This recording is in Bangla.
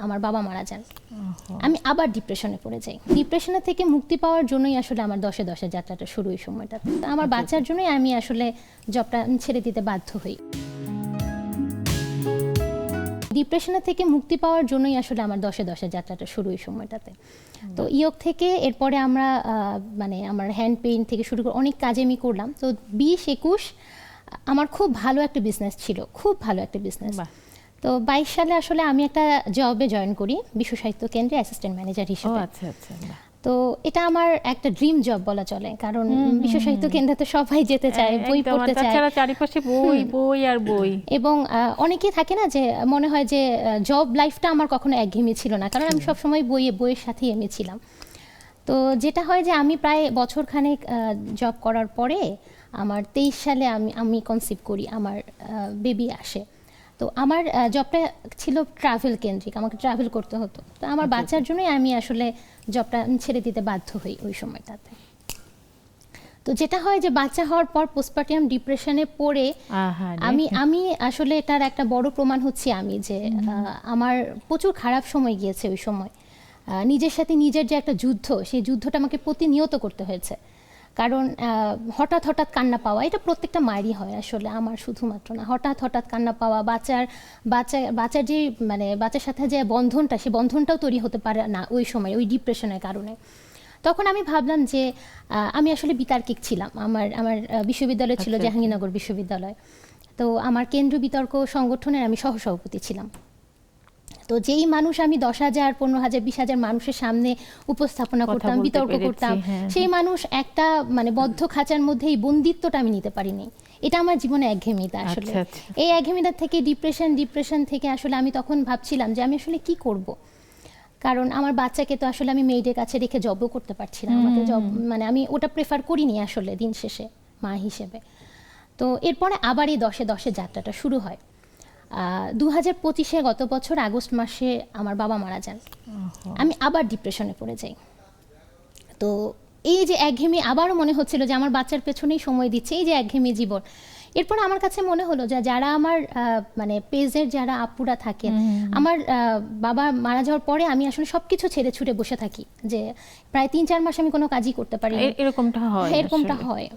আমার বাবা মারা যান। আমি আবার ডিপ্রেশনে পড়ে যাই। ডিপ্রেশনে থেকে মুক্তি পাওয়ার জন্যই আসলে আমার 10-10 যাত্রাটা শুরু এই সময়টাতে। আমার বাচ্চার জন্যই আমি আসলে জবটা ছেড়ে দিতে বাধ্য হই। ডিপ্রেশনে থেকে মুক্তি পাওয়ার জন্যই আসলে আমার 10-10 যাত্রাটা শুরু এই সময়টাতে। তো ইয়ক থেকে এরপরে আমরা মানে আমার হ্যান্ড পেইন্ট থেকে শুরু করে অনেক কাজ আমি করলাম। তো 20-21 আমার খুব ভালো একটা বিজনেস ছিল, খুব ভালো একটা বিজনেস। তো 22 সালে আসলে আমি একটা জবে জয়েন করি বিশ্ব সাহিত্য কেন্দ্রে অ্যাসিস্ট্যান্ট ম্যানেজার হিসেবে। আচ্ছা আচ্ছা। তো এটা আমার একটা ড্রিম জব বলা চলে, কারণ বিশ্ব সাহিত্য কেন্দ্রে তো সবাই যেতে চায়, বই পড়তে চায়, তাছাড়া চারিপাশে বই বই আর বই। এবং অনেকেই থাকে না যে মনে হয় যে জব লাইফটা আমার কখনো একঘেয়েমি ছিল না, কারণ আমি সবসময় বইয়ের সাথেই আমি ছিলাম। তো যেটা হয় যে আমি প্রায় বছরখানেক জব করার পরে আমার 23 সালে আমি কনসিভ করি, আমার বেবি আসে। তো আমার জবটা ছিল ট্রাভেল কেন্দ্রিক, আমাকে ট্রাভেল করতে হতো। তো আমার বাচ্চার জন্যই আমি আসলে জবটা ছেড়ে দিতে বাধ্য হই ওই সময়টাতে। তো যেটা হয় যে বাচ্চা হওয়ার পর পোস্টপার্টাম ডিপ্রেশনে পড়ে আমি আসলে এটার একটা বড় প্রমাণ হচ্ছে আমি যে আমার প্রচুর খারাপ সময় গিয়েছে ওই সময়। নিজের সাথে নিজের যে একটা যুদ্ধ, সেই যুদ্ধটা আমাকে প্রতিনিয়ত করতে হয়েছে। কারণ হঠাৎ হঠাৎ কান্না পাওয়া, এটা প্রত্যেকটা মায়েরই হয় আসলে, আমার শুধুমাত্র না। হঠাৎ হঠাৎ কান্না পাওয়া, বাচ্চার যে মানে বাচ্চার সাথে যে বন্ধনটা, সেই বন্ধনটাও তৈরি হতে পারে না ওই সময়, ওই ডিপ্রেশনের কারণে। তখন আমি ভাবলাম যে আমি আসলে বিতার্কিক ছিলাম। আমার বিশ্ববিদ্যালয় ছিল জাহাঙ্গীরনগর বিশ্ববিদ্যালয়। তো আমার কেন্দ্রীয় বিতর্ক সংগঠনের আমি সহসভাপতি ছিলাম। তো যেই মানুষ আমি 10,000, 15,000, 20,000 মানুষের সামনে উপস্থাপনা করতাম, বিতর্ক করতাম, সেই মানুষ একটা মানে বদ্ধ খাঁচার মধ্যে এই বন্দিত্বটা আমি নিতে পারিনি। এটা আমার জীবনে একঘেয়েমিতা আসলে। এই একঘেয়েমিতা থেকে ডিপ্রেশন থেকে আসলে আমি তখন ভাবছিলাম যে আমি আসলে কি করব, কারণ আমার বাচ্চাকে তো আসলে আমি মেয়েদের কাছে রেখে জবও করতে পারছি না। আমাকে জব মানে আমি ওটা প্রেফার করিনি আসলে দিন শেষে মা হিসেবে। তো এরপরে আবার এই 10-10 যাত্রাটা শুরু হয়। 2025-এ গত বছর আগস্ট মাসে আমার বাবা মারা যান। আমি আবার ডিপ্রেশনে পড়ে যাই। তো এই যে একঘেয়েমি, আবারও মনে হচ্ছিল যে আমার বাচ্চার পেছনেই সময় দিচ্ছে, এই যে একঘেয়েমি জীবন। এরপর আমার কাছে মনে হলো যে যারা আমার মানে পেজের যারা আপুরা থাকেন, আমার বাবা মারা যাওয়ার পরে আমি আসলে সবকিছু ছেড়ে ছুটে বসে থাকি, যে প্রায় 3-4 মাস আমি কোনো কাজই করতে পারি। এরকমটা হয়।